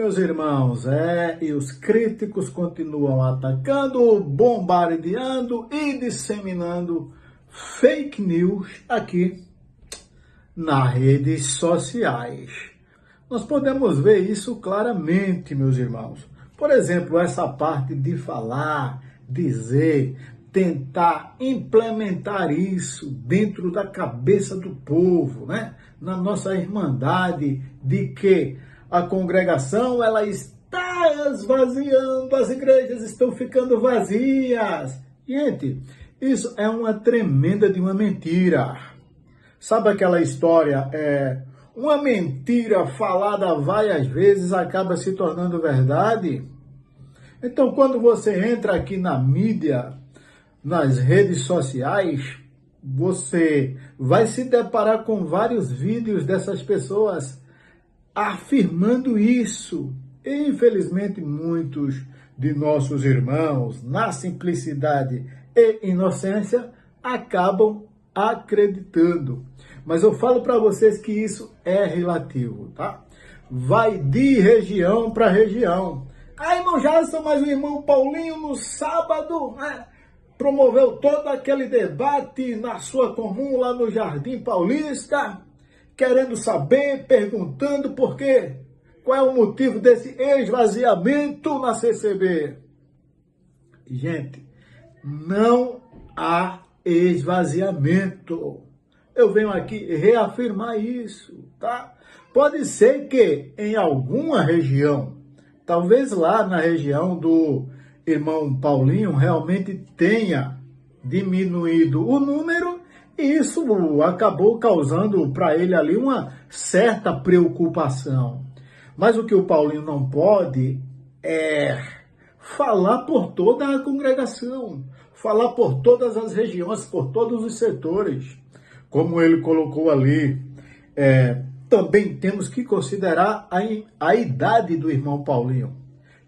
meus irmãos, e os críticos continuam atacando, bombardeando e disseminando fake news aqui nas redes sociais. Nós podemos ver isso claramente, meus irmãos. Por exemplo, essa parte de falar, dizer, tentar implementar isso dentro da cabeça do povo, né? Na nossa irmandade, de que a congregação ela está esvaziando, as igrejas estão ficando vazias. Gente, isso é uma tremenda de uma mentira. Sabe aquela história, uma mentira falada várias vezes acaba se tornando verdade? Então, quando você entra aqui na mídia, nas redes sociais, você vai se deparar com vários vídeos dessas pessoas afirmando isso. E, infelizmente, muitos de nossos irmãos, na simplicidade e inocência, acabam acreditando. Mas eu falo para vocês que isso é relativo, tá? Vai de região para região. Irmão Jason, mas o irmão Paulinho no sábado promoveu todo aquele debate na sua comum lá no Jardim Paulista, querendo saber, perguntando por quê. Qual é o motivo desse esvaziamento na CCB? Gente, não há esvaziamento. Eu venho aqui reafirmar isso, tá? Pode ser que em alguma região, talvez lá na região do irmão Paulinho, realmente tenha diminuído o número e isso acabou causando para ele ali uma certa preocupação. Mas o que o Paulinho não pode é falar por toda a congregação, falar por todas as regiões, por todos os setores. Como ele colocou ali, também temos que considerar a idade do irmão Paulinho,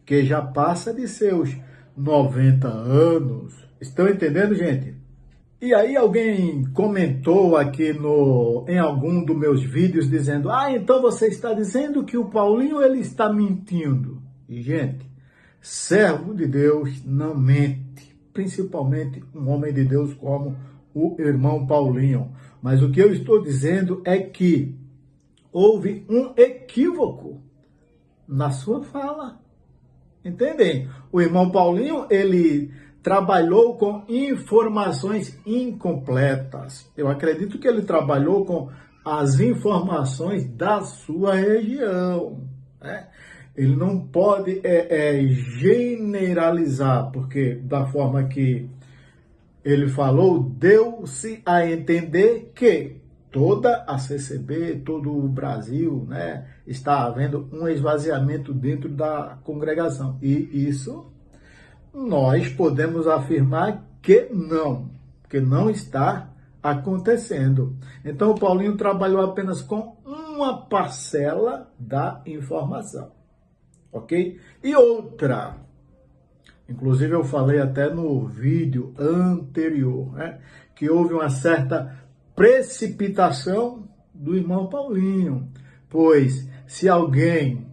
que já passa de seus 90 anos. Estão entendendo, gente? E aí alguém comentou aqui em algum dos meus vídeos dizendo, então você está dizendo que o Paulinho ele está mentindo. E, gente, servo de Deus não mente, principalmente um homem de Deus como o irmão Paulinho. Mas o que eu estou dizendo é que houve um equívoco na sua fala. Entendem? O irmão Paulinho, ele trabalhou com informações incompletas. Eu acredito que ele trabalhou com as informações da sua região, né? Ele não pode generalizar, porque da forma que ele falou, deu-se a entender que toda a CCB, todo o Brasil, né, está havendo um esvaziamento dentro da congregação. E isso nós podemos afirmar que não está acontecendo. Então o Paulinho trabalhou apenas com uma parcela da informação, ok? E outra, inclusive eu falei até no vídeo anterior, né, que houve uma certa precipitação do irmão Paulinho, pois se alguém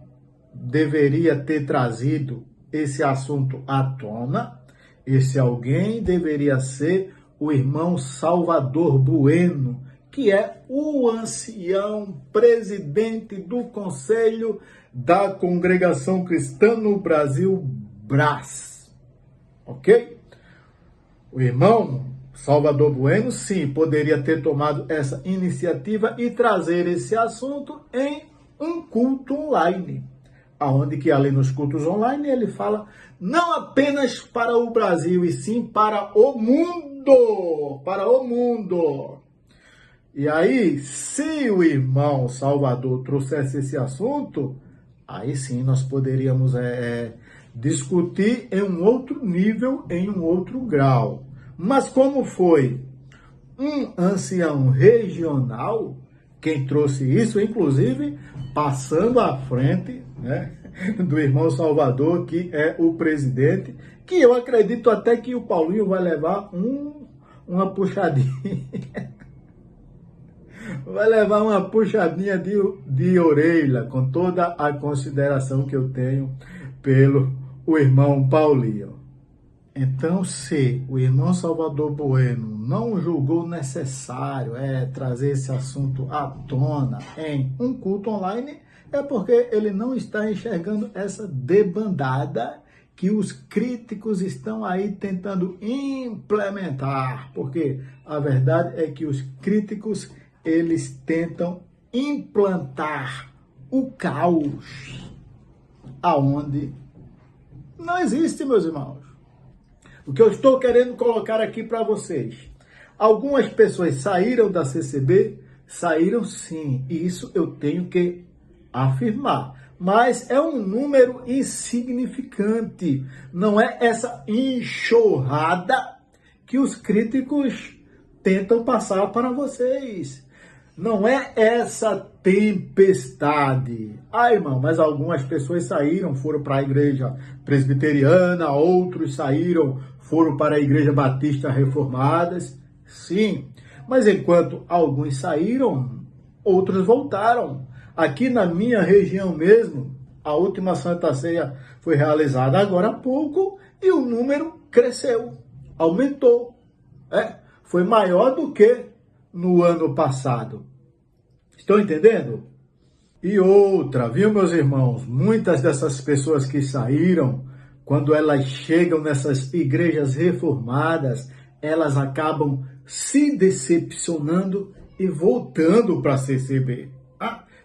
deveria ter trazido esse assunto à tona, esse alguém deveria ser o irmão Salvador Bueno, que é o ancião presidente do Conselho da Congregação Cristã no Brasil, BRAS. Ok? O irmão Salvador Bueno, sim, poderia ter tomado essa iniciativa e trazer esse assunto em um culto online, aonde que ali nos cultos online ele fala não apenas para o Brasil, e sim para o mundo, E aí, se o irmão Salvador trouxesse esse assunto, aí sim nós poderíamos discutir em um outro nível, em um outro grau. Mas como foi um ancião regional quem trouxe isso, inclusive passando à frente, né, do irmão Salvador, que é o presidente, que eu acredito até que o Paulinho vai levar uma puxadinha. Vai levar uma puxadinha de orelha, com toda a consideração que eu tenho pelo o irmão Paulinho. Então, se o irmão Salvador Bueno não julgou necessário trazer esse assunto à tona em um culto online, é porque ele não está enxergando essa debandada que os críticos estão aí tentando implementar. Porque a verdade é que os críticos, eles tentam implantar o caos aonde não existe, meus irmãos. O que eu estou querendo colocar aqui para vocês. Algumas pessoas saíram da CCB, saíram sim, e isso eu tenho que afirmar. Mas é um número insignificante. Não é essa enxurrada que os críticos tentam passar para vocês. Não é essa tempestade. Ah, irmão, mas algumas pessoas saíram, foram para a igreja presbiteriana, outros saíram, foram para a igreja batista reformadas. Sim, mas enquanto alguns saíram, outros voltaram. Aqui na minha região mesmo, a última Santa Ceia foi realizada agora há pouco e o número cresceu, aumentou. Foi maior do que no ano passado. Estão entendendo? E outra, viu, meus irmãos? Muitas dessas pessoas que saíram, quando elas chegam nessas igrejas reformadas, elas acabam se decepcionando e voltando para a CCB.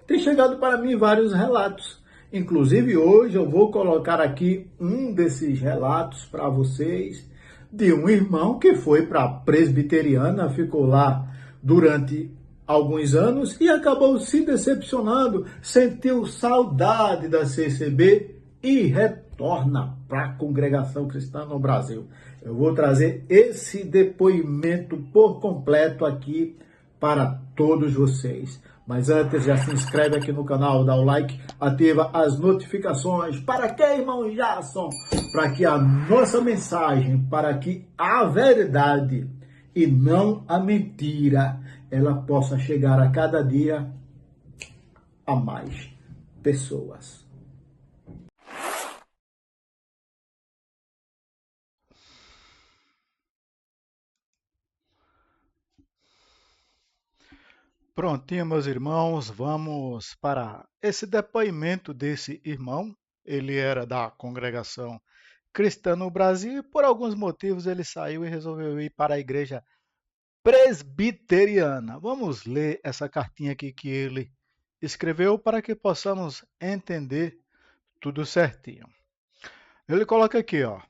Tem chegado para mim vários relatos. Inclusive, hoje eu vou colocar aqui um desses relatos para vocês, de um irmão que foi para a presbiteriana, ficou lá durante alguns anos e acabou se decepcionando, sentiu saudade da CCB e retorna para a congregação cristã no Brasil. Eu vou trazer esse depoimento por completo aqui para todos vocês. Mas antes, já se inscreve aqui no canal, dá o like, ativa as notificações. Para que, irmão Jason? Para que a nossa mensagem, para que a verdade e não a mentira, ela possa chegar a cada dia a mais pessoas. Prontinho, meus irmãos, vamos para esse depoimento desse irmão. Ele era da congregação cristã no Brasil e por alguns motivos ele saiu e resolveu ir para a igreja presbiteriana. Vamos ler essa cartinha aqui que ele escreveu para que possamos entender tudo certinho. Ele coloca aqui, ó.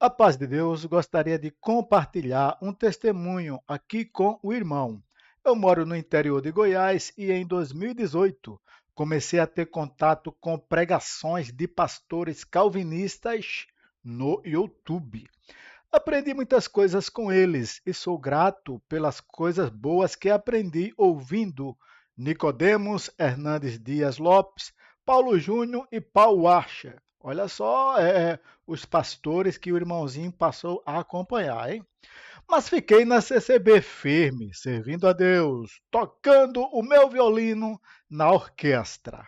A paz de Deus, gostaria de compartilhar um testemunho aqui com o irmão. Eu moro no interior de Goiás e em 2018 comecei a ter contato com pregações de pastores calvinistas no YouTube. Aprendi muitas coisas com eles e sou grato pelas coisas boas que aprendi ouvindo Nicodemos Hernandes Dias Lopes, Paulo Júnior e Paulo Archer. Olha só os pastores que o irmãozinho passou a acompanhar, hein? Mas fiquei na CCB firme, servindo a Deus, tocando o meu violino na orquestra.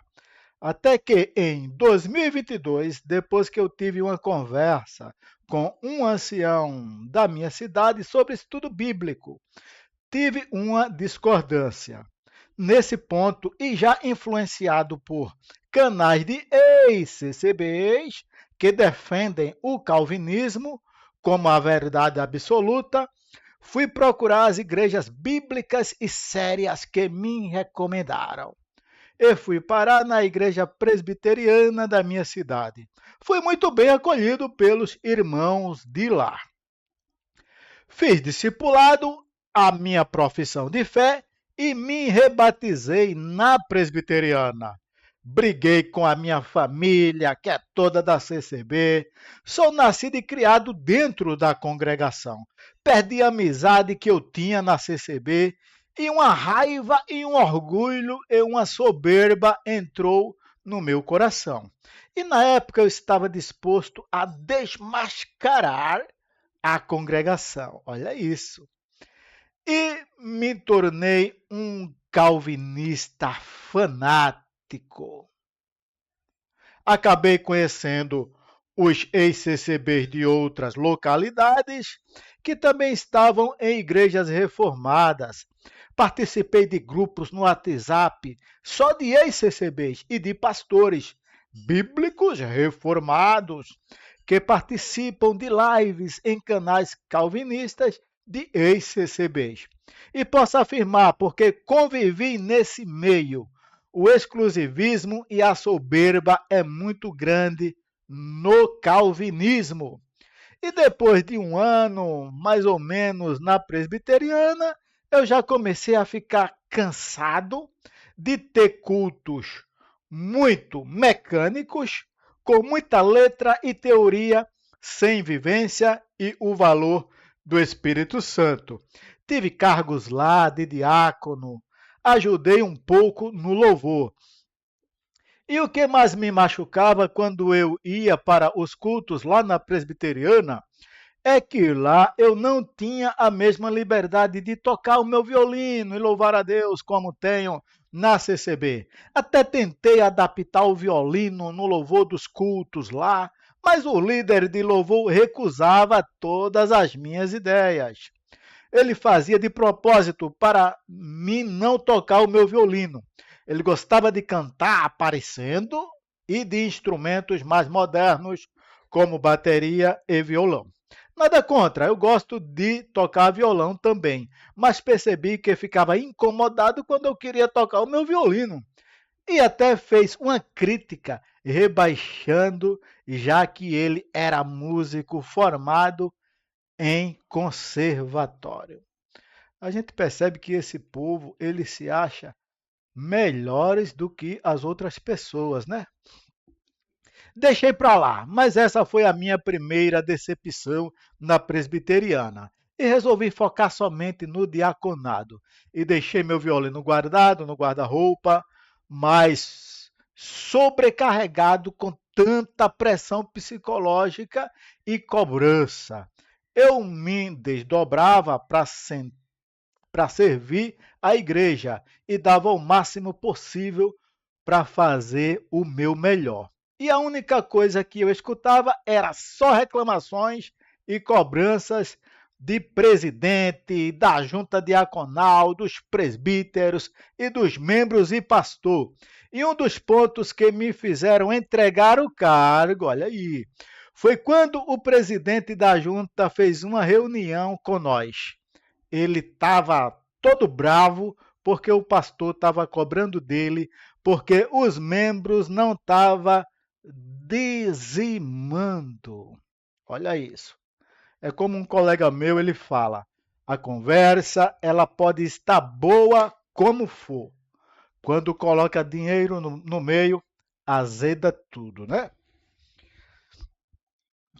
Até que em 2022, depois que eu tive uma conversa com um ancião da minha cidade sobre estudo bíblico, tive uma discordância. Nesse ponto, e já influenciado por canais de ex-CCBs que defendem o calvinismo como a verdade absoluta, fui procurar as igrejas bíblicas e sérias que me recomendaram. E fui parar na igreja presbiteriana da minha cidade. Fui muito bem acolhido pelos irmãos de lá. Fiz discipulado, a minha profissão de fé, e me rebatizei na presbiteriana. Briguei com a minha família, que é toda da CCB. Sou nascido e criado dentro da congregação. Perdi a amizade que eu tinha na CCB e uma raiva e um orgulho e uma soberba entrou no meu coração. E na época eu estava disposto a desmascarar a congregação. Olha isso. E me tornei um calvinista fanático. Acabei conhecendo os ex-CCBs de outras localidades que também estavam em igrejas reformadas. Participei de grupos no WhatsApp só de ex-CCBs e de pastores bíblicos reformados que participam de lives em canais calvinistas de ex-CCBs. E posso afirmar, porque convivi nesse meio, o exclusivismo e a soberba é muito grande no calvinismo. E depois de um ano, mais ou menos, na presbiteriana, eu já comecei a ficar cansado de ter cultos muito mecânicos, com muita letra e teoria, sem vivência e o valor do Espírito Santo. Tive cargos lá de diácono, ajudei um pouco no louvor. E o que mais me machucava quando eu ia para os cultos lá na presbiteriana é que lá eu não tinha a mesma liberdade de tocar o meu violino e louvar a Deus como tenho na CCB. Até tentei adaptar o violino no louvor dos cultos lá, mas o líder de louvor recusava todas as minhas ideias. Ele fazia de propósito para mim não tocar o meu violino. Ele gostava de cantar aparecendo e de instrumentos mais modernos, como bateria e violão. Nada contra, eu gosto de tocar violão também, mas percebi que ficava incomodado quando eu queria tocar o meu violino. E até fez uma crítica rebaixando, já que ele era músico formado em conservatório. A gente percebe que esse povo, ele se acha melhores do que as outras pessoas, né? Deixei para lá, mas essa foi a minha primeira decepção na presbiteriana. E resolvi focar somente no diaconado. E deixei meu violino guardado no guarda-roupa, mas sobrecarregado com tanta pressão psicológica e cobrança. Eu me desdobrava para servir a igreja e dava o máximo possível para fazer o meu melhor. E a única coisa que eu escutava era só reclamações e cobranças de presidente, da junta diaconal, dos presbíteros e dos membros e pastor. E um dos pontos que me fizeram entregar o cargo, olha aí, foi quando o presidente da junta fez uma reunião com nós. Ele estava todo bravo porque o pastor estava cobrando dele, porque os membros não estavam dizimando. Olha isso. É como um colega meu, ele fala, a conversa ela pode estar boa como for. Quando coloca dinheiro no meio, azeda tudo, né?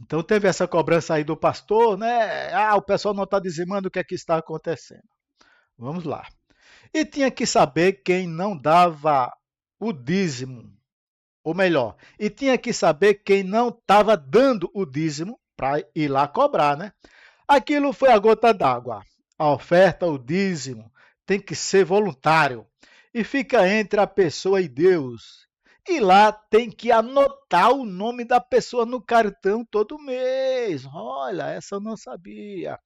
Então teve essa cobrança aí do pastor, né? Ah, o pessoal não está dizimando o que é que está acontecendo. Vamos lá. E tinha que saber quem não dava o dízimo, ou melhor, e tinha que saber quem não estava dando o dízimo para ir lá cobrar, né? Aquilo foi a gota d'água. A oferta, o dízimo, tem que ser voluntário e fica entre a pessoa e Deus. E lá tem que anotar o nome da pessoa no cartão todo mês. Olha, essa eu não sabia.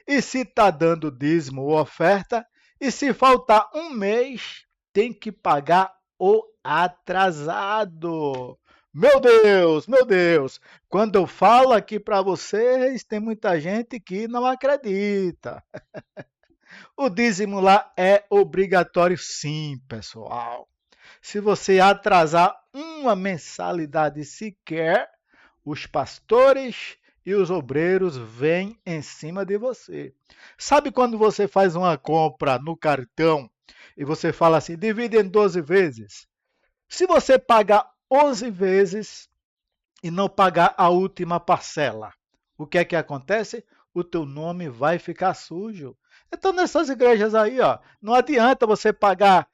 E se está dando dízimo ou oferta, e se faltar um mês, tem que pagar o atrasado. Meu Deus, meu Deus. Quando eu falo aqui para vocês, tem muita gente que não acredita. O dízimo lá é obrigatório sim, pessoal. Se você atrasar uma mensalidade sequer, os pastores e os obreiros vêm em cima de você. Sabe quando você faz uma compra no cartão e você fala assim, divide em 12 vezes? Se você pagar 11 vezes e não pagar a última parcela, o que é que acontece? O teu nome vai ficar sujo. Então, nessas igrejas aí, ó, não adianta você pagar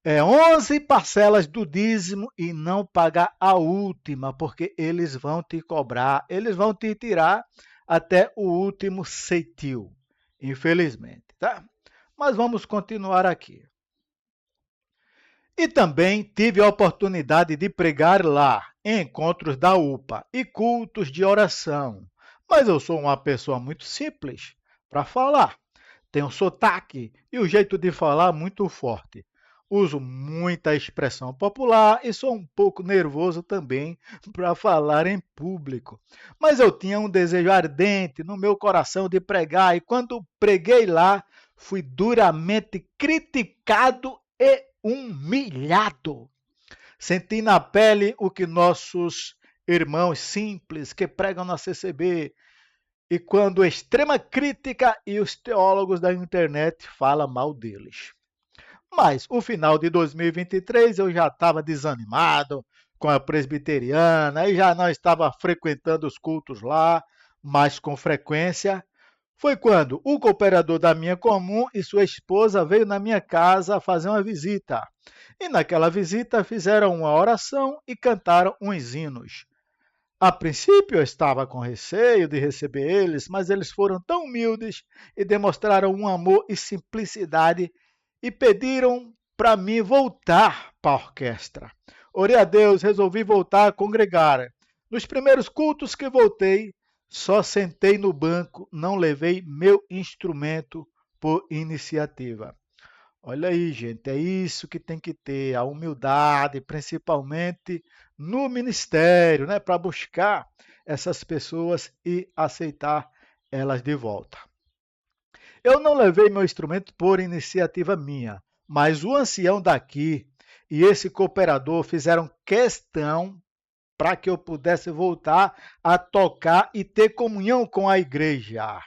11 parcelas do dízimo e não pagar a última, porque eles vão te cobrar, eles vão te tirar até o último ceitil, infelizmente, tá? Mas vamos continuar aqui. E também tive a oportunidade de pregar lá, em encontros da UPA e cultos de oração. Mas eu sou uma pessoa muito simples para falar. Tenho sotaque e o jeito de falar muito forte. Uso muita expressão popular e sou um pouco nervoso também para falar em público. Mas eu tinha um desejo ardente no meu coração de pregar e quando preguei lá, fui duramente criticado e humilhado. Senti na pele o que nossos irmãos simples que pregam na CCB e quando extrema crítica e os teólogos da internet falam mal deles. Mas o final de 2023 eu já estava desanimado com a presbiteriana e já não estava frequentando os cultos lá, mais com frequência. Foi quando o cooperador da minha comum e sua esposa veio na minha casa fazer uma visita. E naquela visita fizeram uma oração e cantaram uns hinos. A princípio eu estava com receio de receber eles, mas eles foram tão humildes e demonstraram um amor e simplicidade e pediram para mim voltar para a orquestra. Orei a Deus, resolvi voltar a congregar. Nos primeiros cultos que voltei, só sentei no banco, não levei meu instrumento por iniciativa. Olha aí, gente, é isso que tem que ter, a humildade, principalmente no ministério, né, para buscar essas pessoas e aceitar elas de volta. Eu não levei meu instrumento por iniciativa minha, mas o ancião daqui e esse cooperador fizeram questão para que eu pudesse voltar a tocar e ter comunhão com a igreja.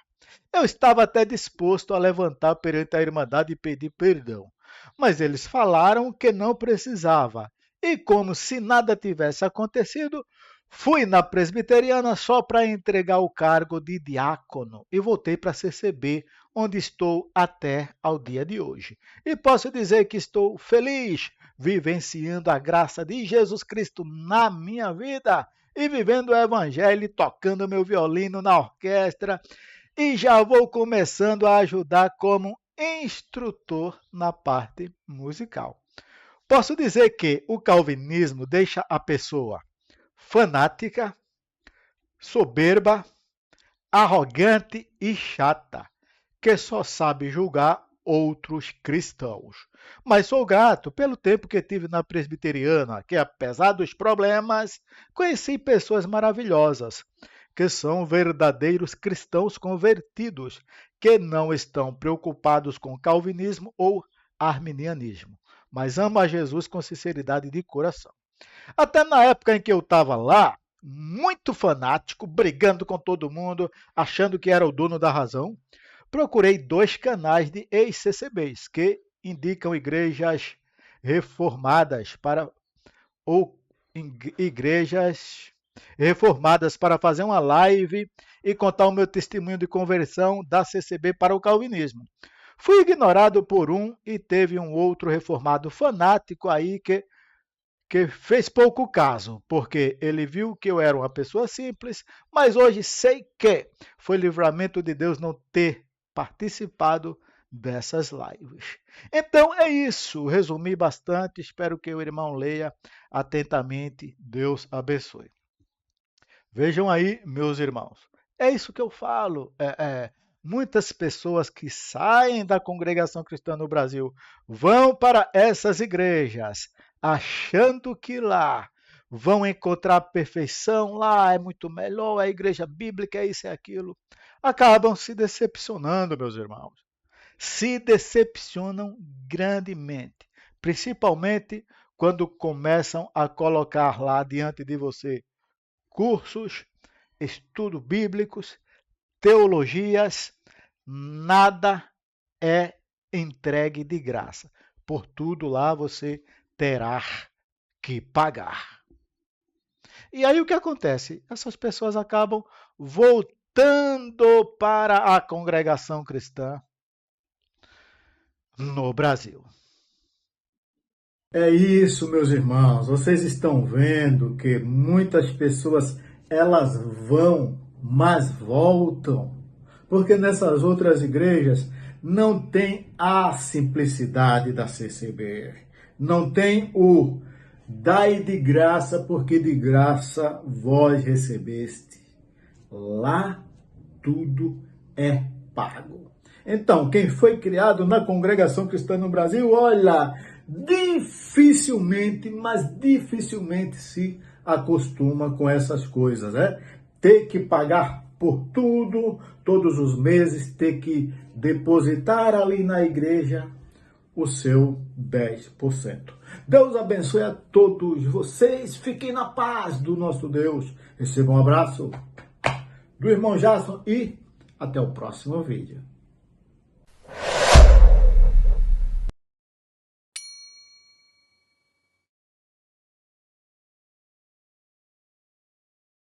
Eu estava até disposto a levantar perante a Irmandade e pedir perdão, mas eles falaram que não precisava. E como se nada tivesse acontecido, fui na presbiteriana só para entregar o cargo de diácono e voltei para a CCB, onde estou até ao dia de hoje. E posso dizer que estou feliz, vivenciando a graça de Jesus Cristo na minha vida e vivendo o Evangelho e tocando meu violino na orquestra e já vou começando a ajudar como instrutor na parte musical. Posso dizer que o calvinismo deixa a pessoa fanática, soberba, arrogante e chata, que só sabe julgar outros cristãos. Mas sou grato pelo tempo que tive na presbiteriana, que apesar dos problemas, conheci pessoas maravilhosas que são verdadeiros cristãos convertidos, que não estão preocupados com calvinismo ou arminianismo, mas amam a Jesus com sinceridade de coração. Até na época em que eu estava lá, muito fanático, brigando com todo mundo, achando que era o dono da razão, procurei dois canais de ex-CCBs que indicam igrejas reformadas para ou igrejas reformadas para fazer uma live e contar o meu testemunho de conversão da CCB para o calvinismo. Fui ignorado por um e teve um outro reformado fanático aí que fez pouco caso, porque ele viu que eu era uma pessoa simples, mas hoje sei que foi livramento de Deus não ter participado dessas lives. Então é isso, resumi bastante, espero que o irmão leia atentamente, Deus abençoe. Vejam aí, meus irmãos, é isso que eu falo. Muitas pessoas que saem da congregação cristã no Brasil vão para essas igrejas, achando que lá vão encontrar perfeição, lá é muito melhor, a igreja bíblica é isso e aquilo. Acabam se decepcionando, meus irmãos. Se decepcionam grandemente, principalmente quando começam a colocar lá diante de você cursos, estudos bíblicos, teologias, nada é entregue de graça. Por tudo lá você terá que pagar. E aí o que acontece? Essas pessoas acabam voltando para a congregação cristã no Brasil. É isso, meus irmãos. Vocês estão vendo que muitas pessoas elas vão, mas voltam, porque nessas outras igrejas não tem a simplicidade da CCB. Não tem o dai de graça, porque de graça vós recebeste. Lá tudo é pago. Então, quem foi criado na congregação cristã no Brasil, olha, dificilmente, mas dificilmente se acostuma com essas coisas, né? Ter que pagar por tudo, todos os meses, ter que depositar ali na igreja o seu 10%. Deus abençoe a todos vocês. Fiquem na paz do nosso Deus. Recebam um abraço do irmão Jason e até o próximo vídeo.